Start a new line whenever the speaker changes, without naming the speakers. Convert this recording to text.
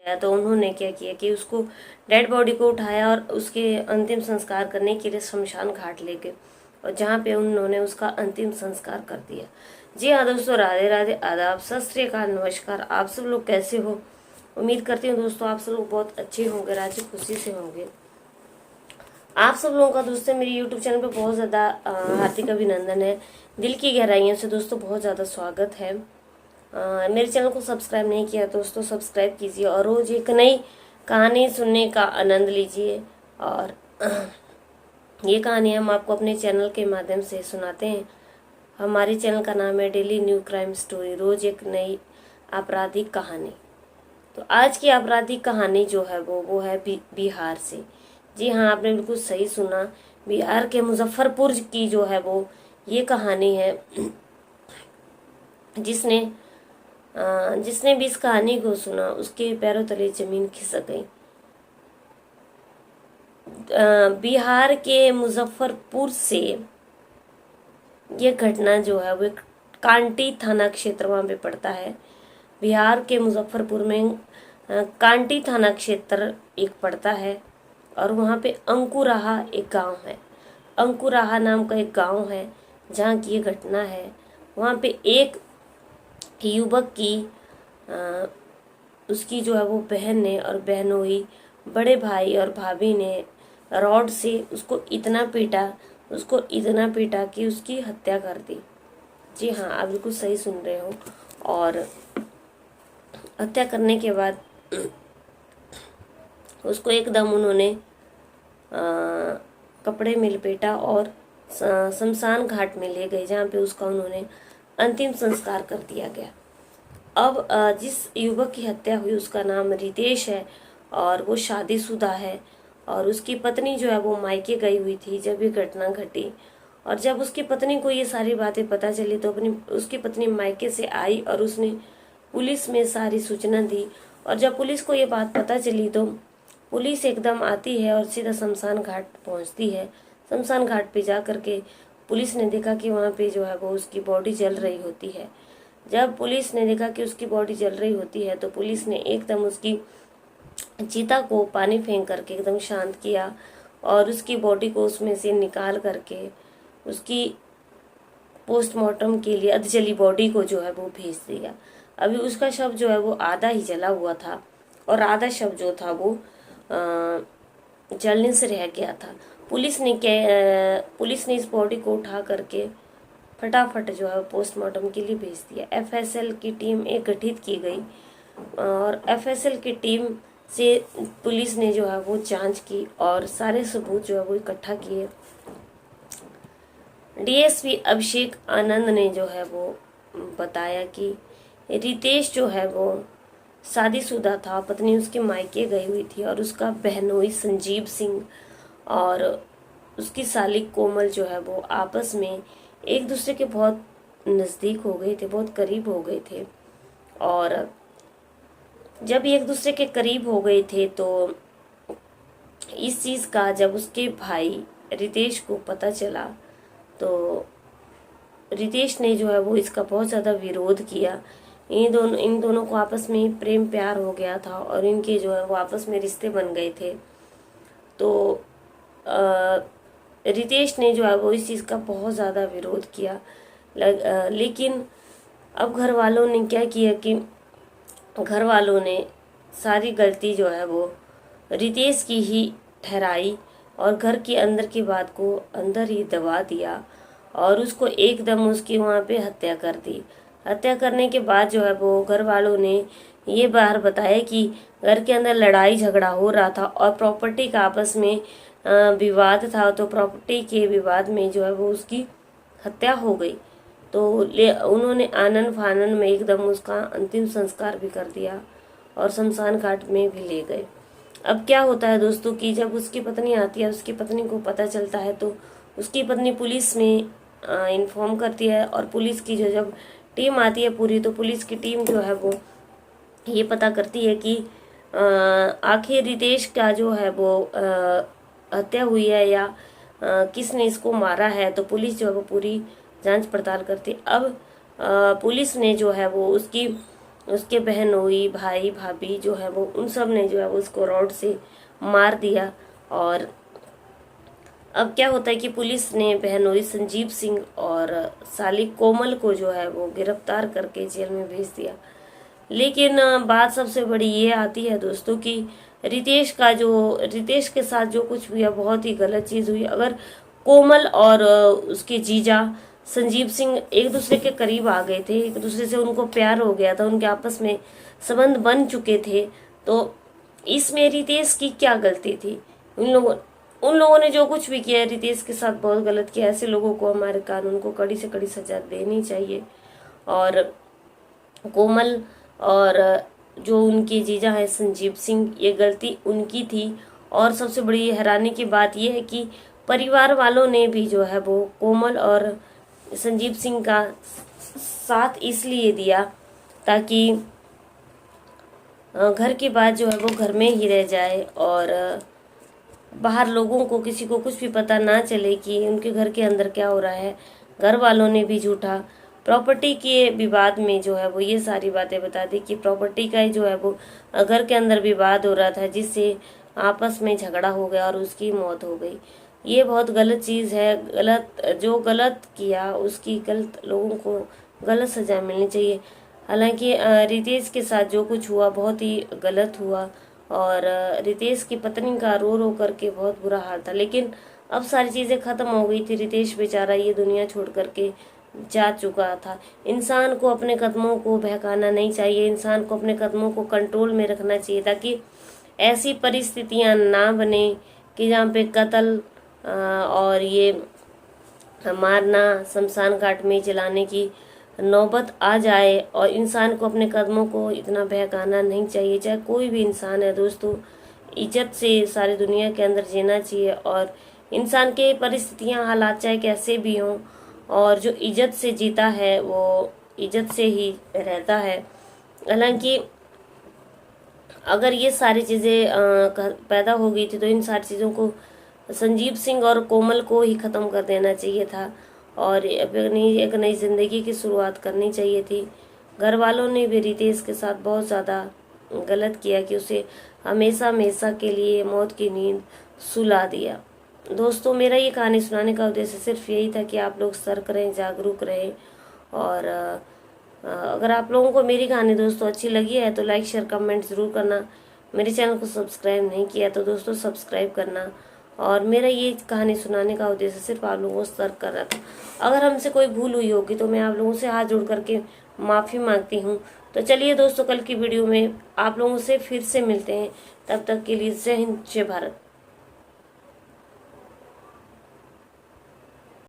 तो उन्होंने क्या किया कि उसको डेड बॉडी को उठाया और उसके अंतिम संस्कार करने के लिए शमशान घाट ले गए और जहाँ पे उन्होंने उसका अंतिम संस्कार कर दिया। जी हाँ दोस्तों, राधे राधे, आदाब, सत श्री अकाल, नमस्कार। आप सब लोग कैसे हो? उम्मीद करती हूँ दोस्तों आप सब लोग बहुत अच्छे होंगे, राजी खुशी से होंगे। आप सब लोगों का दोस्तों मेरे यूट्यूब चैनल पे बहुत ज़्यादा हार्दिक अभिनंदन है। दिल की गहराइयों से दोस्तों बहुत ज़्यादा स्वागत है। मेरे चैनल को सब्सक्राइब नहीं किया दोस्तों, सब्सक्राइब कीजिए और रोज एक नई कहानी सुनने का आनंद लीजिए। और ये कहानी हम आपको अपने चैनल के माध्यम से सुनाते हैं। हमारे चैनल का नाम है डेली न्यू क्राइम स्टोरी, रोज एक नई आपराधिक कहानी। तो आज की आपराधिक कहानी जो है वो है बिहार से। जी हाँ, आपने बिल्कुल सही सुना, बिहार के मुजफ्फरपुर की जो है वो ये कहानी है। जिसने भी इस कहानी को सुना उसके पैरों तले जमीन खिसक गई। बिहार के मुजफ्फरपुर से ये घटना जो है वो कांटी थाना क्षेत्र वहाँ पे पड़ता है। बिहार के मुजफ्फरपुर में कांटी थाना क्षेत्र एक पड़ता है और वहाँ पे अंकुराहा एक गांव है। अंकुराहा नाम का एक गांव है जहाँ की ये घटना है। वहाँ पे एक युवक की उसकी जो है वो बहन ने और बहनोई बड़े भाई और भाभी ने रॉड से उसको इतना पीटा कि उसकी हत्या कर दी। जी हाँ, आप बिल्कुल सही सुन रहे हो। और हत्या करने के बाद उसको एकदम उन्होंने कपड़े में लपेटा और शमशान घाट में ले गए जहाँ पे उसका उन्होंने अंतिम संस्कार कर दिया गया। अब जिस युवक की हत्या हुई उसका नाम रितेश है और वो शादीशुदा है और उसकी पत्नी जो है वो मायके गई हुई थी जब ये घटना घटी। और जब उसकी पत्नी को ये सारी बातें पता चली तो उसकी पत्नी मायके से आई और उसने पुलिस में सारी सूचना दी। और जब पुलिस को ये बात पता चली तो पुलिस एकदम आती है और सीधा शमशान घाट पहुंचती है। शमशान घाट पे जा करके पुलिस ने देखा कि वहाँ पे जो है वो उसकी बॉडी जल रही होती है। जब पुलिस ने देखा कि उसकी बॉडी जल रही होती है तो पुलिस ने एकदम उसकी चिता को पानी फेंक करके एकदम शांत किया और उसकी बॉडी को उसमें से निकाल करके उसकी पोस्टमार्टम के लिए अधजली बॉडी को जो है वो भेज दिया। अभी उसका शव जो है वो आधा ही जला हुआ था और आधा शव जो था वो जलने से रह गया था। पुलिस ने इस बॉडी को उठा करके फटाफट जो है पोस्टमार्टम के लिए भेज दिया। एफएसएल की टीम एक गठित की गई और एफएसएल की टीम से पुलिस ने जो है वो जांच की और सारे सबूत जो है वो इकट्ठा किए। डीएसपी अभिषेक आनंद ने जो है वो बताया कि रितेश जो है वो शादीशुदा था, पत्नी उसके मायके गई हुई थी और उसका बहनोई संजीव सिंह और उसकी साली कोमल जो है वो आपस में एक दूसरे के बहुत नज़दीक हो गए थे, बहुत करीब हो गए थे। और जब एक दूसरे के करीब हो गए थे तो इस चीज़ का जब उसके भाई रितेश को पता चला तो रितेश ने जो है वो इसका बहुत ज़्यादा विरोध किया। इन दोनों को आपस में प्रेम प्यार हो गया था और इनके जो है वो आपस में रिश्ते बन गए थे। तो रितेश ने जो है वो इस चीज़ का बहुत ज़्यादा विरोध किया। लेकिन अब घर वालों ने क्या किया कि घर वालों ने सारी गलती जो है वो रितेश की ही ठहराई और घर के अंदर की बात को अंदर ही दबा दिया और उसको एकदम उसकी वहाँ पे हत्या कर दी। हत्या करने के बाद जो है वो घर वालों ने ये बाहर बताया कि घर के अंदर लड़ाई झगड़ा हो रहा था और प्रॉपर्टी का आपस में विवाद था। तो प्रॉपर्टी के विवाद में जो है वो उसकी हत्या हो गई। तो उन्होंने आनन फानन में एकदम उसका अंतिम संस्कार भी कर दिया और शमशान घाट में भी ले गए। अब क्या होता है दोस्तों कि जब उसकी पत्नी आती है, उसकी पत्नी को पता चलता है तो उसकी पत्नी पुलिस में इन्फॉर्म करती है और पुलिस की जो जब टीम आती है पूरी तो पुलिस की टीम जो है वो ये पता करती है कि आखिर रितेश का जो है वो हत्या हुई है या किसने इसको मारा है। तो पुलिस जो है वो पूरी जांच पड़ताल करती है। अब पुलिस ने जो है वो उसकी उसके बहनोई भाई भाभी जो है वो उन सब ने जो है वो उसको रॉड से मार दिया। और अब क्या होता है कि पुलिस ने बहनोई संजीव सिंह और साली कोमल को जो है वो गिरफ्तार करके जेल में भेज दिया। लेकिन बात सबसे बड़ी ये आती है दोस्तों कि रितेश के साथ जो कुछ हुआ बहुत ही गलत चीज हुई। अगर कोमल और उसके जीजा संजीव सिंह एक दूसरे के करीब आ गए थे, एक दूसरे से उनको प्यार हो गया था, उनके आपस में संबंध बन चुके थे, तो इसमें रितेश की क्या गलती थी? उन लोगों ने जो कुछ भी किया रितेश के साथ बहुत गलत किया। ऐसे लोगों को हमारे कानून को कड़ी से कड़ी सजा देनी चाहिए। और कोमल और जो उनके जीजा है संजीव सिंह, ये गलती उनकी थी। और सबसे बड़ी हैरानी की बात यह है कि परिवार वालों ने भी जो है वो कोमल और संजीव सिंह का साथ इसलिए दिया ताकि घर की बात जो है वो घर में ही रह जाए और बाहर लोगों को किसी को कुछ भी पता ना चले कि उनके घर के अंदर क्या हो रहा है। घर वालों ने भी झूठा प्रॉपर्टी के विवाद में जो है वो ये सारी बातें बता दी कि प्रॉपर्टी का ही जो है वो घर के अंदर विवाद हो रहा था, जिससे आपस में झगड़ा हो गया और उसकी मौत हो गई। ये बहुत गलत चीज़ है। जो गलत किया उसकी गलत लोगों को गलत सजा मिलनी चाहिए। हालांकि रितेश के साथ जो कुछ हुआ बहुत ही गलत हुआ और रितेश की पत्नी का रो रो करके बहुत बुरा हाल था। लेकिन अब सारी चीज़ें ख़त्म हो गई थी। रितेश बेचारा ये दुनिया छोड़ करके जा चुका था। इंसान को अपने कदमों को बहकाना नहीं चाहिए, इंसान को अपने कदमों को कंट्रोल में रखना चाहिए ताकि ऐसी परिस्थितियां ना बने कि जहाँ पे कत्ल और ये मारना, शमशान घाट में जलाने की नौबत आ जाए। और इंसान को अपने कदमों को इतना बहकाना नहीं चाहिए। चाहे कोई भी इंसान है दोस्तों, इज्जत से सारी दुनिया के अंदर जीना चाहिए। और इंसान के परिस्थितियां हालात चाहे कैसे भी हों, और जो इज्जत से जीता है वो इज्जत से ही रहता है। हालांकि अगर ये सारी चीज़ें पैदा हो गई थी तो इन सारी चीज़ों को संजीव सिंह और कोमल को ही ख़त्म कर देना चाहिए था और एक नई ज़िंदगी की शुरुआत करनी चाहिए थी। घर वालों ने भी रितेश के साथ बहुत ज़्यादा गलत किया कि उसे हमेशा हमेशा के लिए मौत की नींद सुला दिया। दोस्तों, मेरा ये कहानी सुनाने का उद्देश्य सिर्फ यही था कि आप लोग सतर्क रहें, जागरूक रहें। और अगर आप लोगों को मेरी कहानी दोस्तों अच्छी लगी है तो लाइक शेयर कमेंट ज़रूर करना। मेरे चैनल को सब्सक्राइब नहीं किया तो दोस्तों सब्सक्राइब करना। और मेरा ये कहानी सुनाने का उद्देश्य सिर्फ आप लोगों को सतर्क करना था। अगर हमसे कोई भूल हुई होगी तो मैं आप लोगों से हाथ जोड़ करके माफ़ी मांगती हूँ। तो चलिए दोस्तों, कल की वीडियो में आप लोगों से फिर से मिलते हैं। तब तक के लिए जय हिंद, जय भारत।